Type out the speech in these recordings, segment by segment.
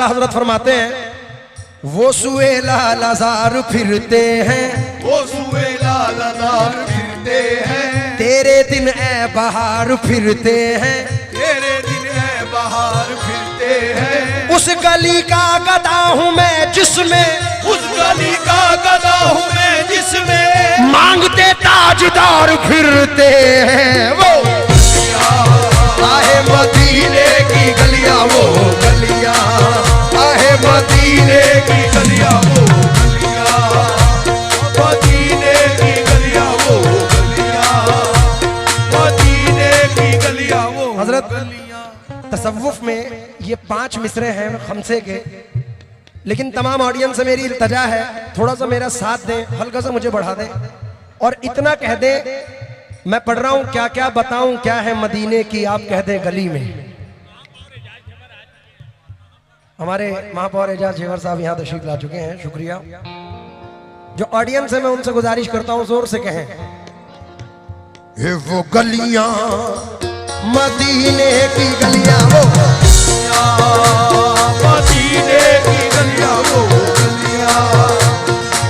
आला हजरत फरमाते हैं वो सुए लालाजार फिरते हैं, वो सुए लालाजार फिरते हैं, तेरे दिन ए बहार फिरते हैं, तेरे दिन है बहार फिरते हैं। उस गली का गदा हूँ मैं जिसमें, उस गली का गदा हूँ मैं जिसमें मांगते ताजदार फिरते हैं। वो आहे मदीने की गलियां वो गलियां, आहे मदीने की गलियां वो गलियां, मदीने की गलियां वो गलियां, मदीने की गलियां वो हजरत गलियां। तसव्वुफ में ये 5 मिसरे हैं खमसे के, लेकिन तमाम ऑडियंस से मेरी इल्तजा है थोड़ा सा मेरा साथ दें, हल्का सा मुझे बढ़ा दें और इतना कह दें मैं पढ़ रहा हूं क्या क्या बताऊं क्या है मदीने की, आप कह दें गली में। हमारे महापौर एजाज झेवर साहब यहां तशरीफ ला चुके हैं, शुक्रिया। जो ऑडियंस है मैं उनसे गुजारिश करता हूं जोर से कहें ये वो गलियां मदीने की गलियां, वो मदीने की गलियां वो गलियां,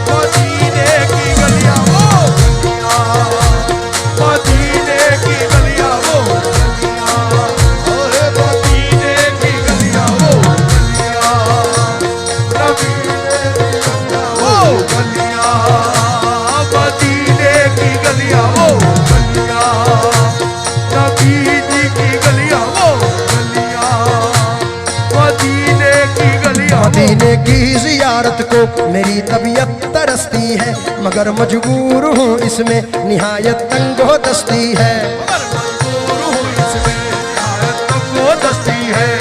मदीने की गलियां वो गलियां, मदीने की गलियां वो गलियां, अरे मदीने की गलियां वो गलियां, मदीने की गलियां वो गलियां, नबी जी की गलियां वो गलियां, मदीने की गलियां। मदीने की जियारत को मेरी तबीयत तरसती है, मगर मजबूर हूँ इसमें निहायत तंगो दस्ती है।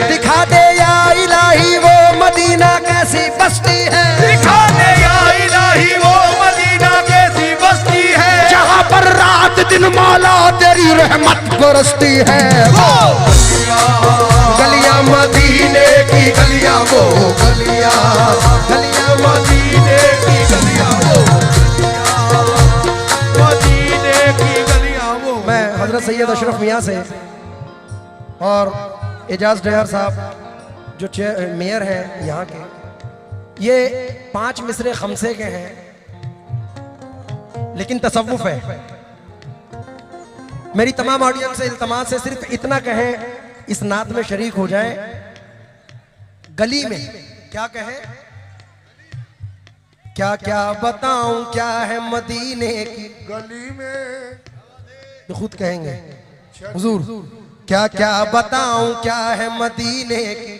दिखा दे या इलाही वो मदीना कैसी बस्ती है, दिखा दे या इलाही वो मदीना कैसी बस्ती है, जहाँ पर रात दिन मौला तेरी रहमत बरसती है। वो गलियां मदीने की गलियां वो गलियां, गलियां मदीने की गलियां वो गलियां, मदीने की गलियां वो। मैं हजरत सैयद अशरफ मियाँ से और एजाज डहर साहब जो मेयर हैं यहाँ के, ये 5 मिसरे खमसे के हैं लेकिन तसव्वुफ है। मेरी तमाम ऑडियंस से इल्तमास है सिर्फ इतना कहें इस नात में शरीक हो जाएं, गली में क्या कहें, क्या क्या बताऊं क्या है मदीने की गली में, ये खुद कहेंगे हुजूर क्या क्या बताऊं क्या है मदीने की।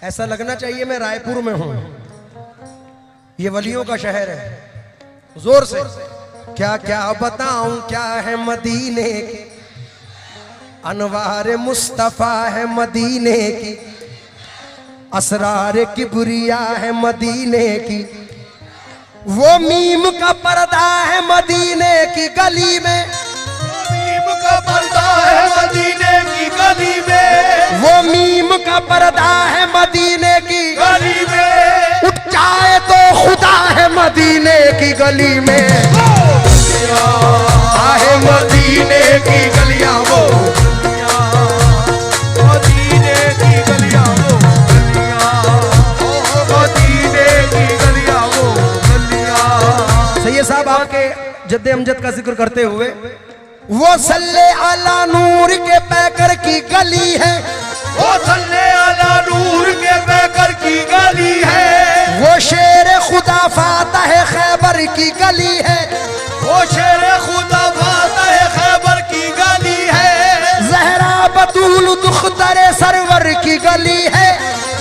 ऐसा लगना चाहिए मैं रायपुर में हूं, ये वलियों का शहर है। जोर से क्या क्या बताऊं क्या है मदीने की, अनवार मुस्तफा है मदीने की, असरार किबरिया है मदीने की, वो मीम का पर्दा है मदीने की गली में, मीम का पर्दा है मदीने की गली में, वो मीम का पर्दा है मदीने की गली में, उठ जाए तो खुदा है मदीने की गली में। आहे मदीने की गलियां वो गलियां, मदीने की गलियां वो गलियां, मदीने की गलियां वो गलियां। सैयद साहब आपके जद्दे अमजद का जिक्र करते हुए वो सल्ले अला नूर के पैकर की गली है, वो सल्ले अला नूर के पैकर की गली है, वो शेर खुदा फातह खैबर की गली है, वो शेर खुदा फातह खैबर की गली है, जहरा बतूल दुख्तरे सरवर की गली है,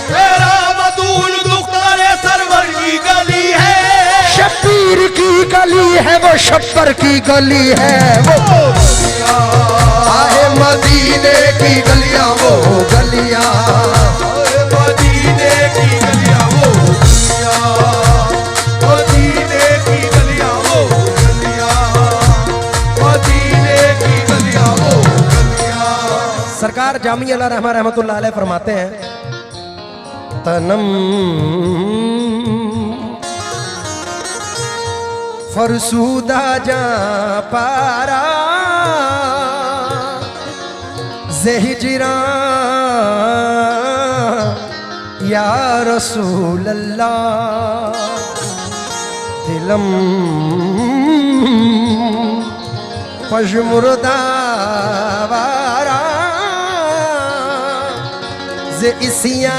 तेरा बतूल दुख्तरे सरवर की गली है, शब्बीर की गली है वो शब्बर की गली है। वो आहे मदीने की गलियां वो गलियां, मदीने की गलियां वो गलियां, मदीने की गलियां वो गलियां, मदीने की गलियां वो गलियां। सरकार जामी अल्लाह रहमा रहमतुल्लाह अलैह फरमाते हैं तनम फरसूदा जा पारा जहिजरा या रसूल अल्लाह दिलम पजमुर्दा वारा जे इसिया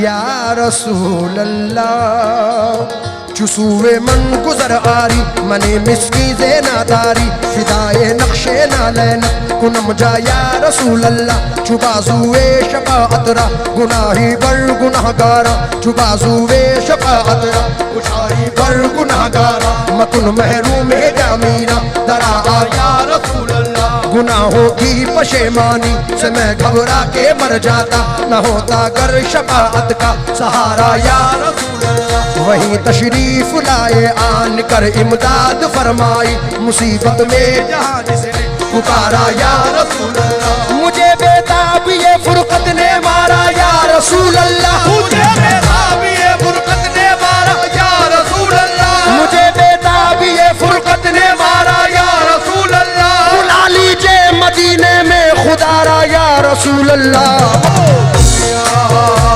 या रसूल अल्लाह चुसूवे मन गुजर आरी मने मिसकी ज़ेनादारी फिदाए नक्शे नालैन कुनम जा या रसूल अल्लाह चुबाजुए शफाअतरा गुनाही बर गुनाहगारा चुबाजुए शफाअतरा गुनाही बर गुनाहगारा मकुन महरूम जामीरा दरा या रसूल अल्लाह गुनाहों की पशेमानी से मैं घबरा के मर जाता न होता कर शफाअत का सहारा या रसूल अल्लाह वही तशरीफ लाए आन कर इमदाद फरमाई मुसीबत में जहां जिसने पुकारा या रसूल अल्लाह मुझे बेताब ये फुरकत ने मारा या रसूल अल्लाह मुझे बेताब ये फुरकत ने मारा या रसूल अल्लाह मुझे बेताब ये फुरकत ने मारा या रसूल अल्लाह बुला लीजिए मदीने में खुदारा या रसूल अल्लाह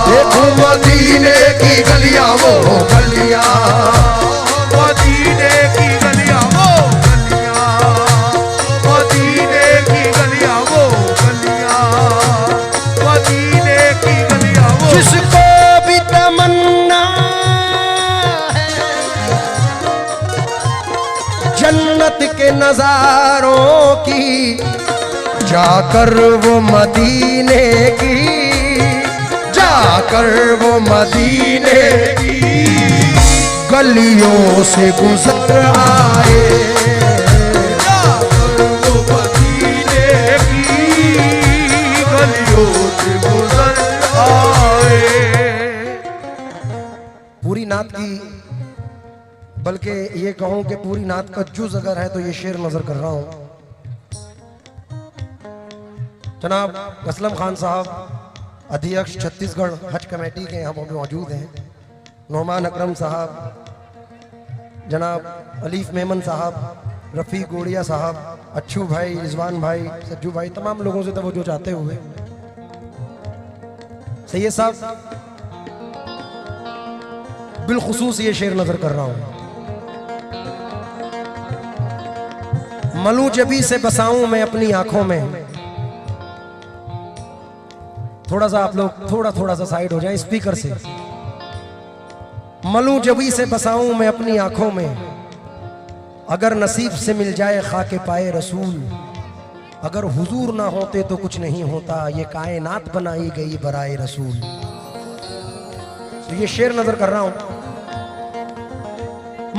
देखो मदीने की गलियां वो गलियां मदीने की गलियां वो गलियां मदीने की गलियां वो गलियां मदीने की गलियां वो जिसको भी तमन्ना है जन्नत के नजारों की जाकर वो मदीने की जाकर वो मदीने की गलियों से गुजर आए जाकर वो मदीने की गलियों से गुजर आए। पूरी नात की बल्कि ये कहूं कि पूरी नात का जुज अगर है तो ये शेर नजर कर रहा हूं। जनाब असलम खान साहब अध्यक्ष छत्तीसगढ़ हज कमेटी के यहाँ पर मौजूद हैं, नोमान अकरम साहब, जनाब अलीफ मेमन साहब, रफ़ीक गोड़िया साहब, अच्छू भाई, रिजवान भाई, सज्जू भाई, तमाम लोगों से तवज्जो चाहते हुए सैयद साहब बिलखुसूस ये शेर नजर कर रहा हूँ। मलू जबी से बसाऊं मैं अपनी आंखों में, थोड़ा सा आप लोग थोड़ा सा साइड हो जाए स्पीकर से। मलू जबी से बसाऊं मैं अपनी आंखों में, अगर नसीब से मिल जाए खाके पाए रसूल, अगर हुजूर ना होते तो कुछ नहीं होता, ये कायनात बनाई गई बराए रसूल। तो ये शेर नजर कर रहा हूं।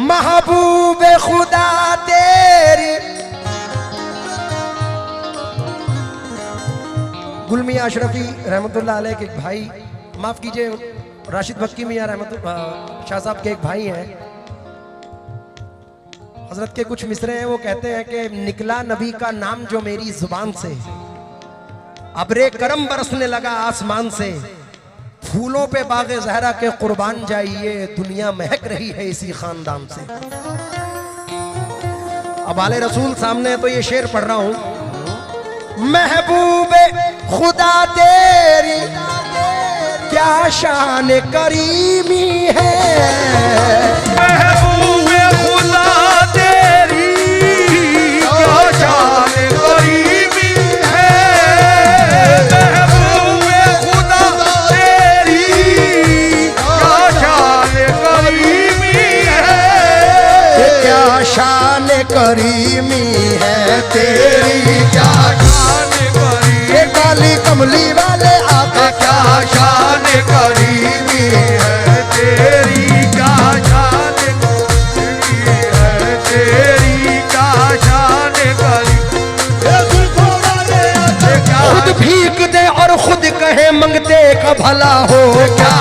महबूब खुदा तेरी गुल मियां अशरफी रहमतुल्लाह अलैह के एक भाई, माफ कीजिए राशिद बक्की मियां शाह साहब के एक भाई हैं, हजरत के कुछ मिसरे हैं। वो कहते हैं कि निकला नबी का नाम जो मेरी जुबान से, अबरे करम बरसने लगा आसमान से, फूलों पे बागे ज़हरा के कुर्बान जाइए, दुनिया महक रही है इसी खानदान से। अब आले रसूल सामने है तो ये शेर पढ़ रहा हूं। महबूबे खुदा तेरी क्या शान करीमी है, महबूबे खुदा तेरी क्या शान करीमी है, महबूबे खुदा तेरी क्या शान करीमी है, क्या शान करीमी है तेरी, क्या काली कमली वाले आका क्या शान करीमी है तेरी, क्या शान है तेरी, क्या शान करीमी। खुद भीख दे और खुद कहे मंगते का भला हो क्या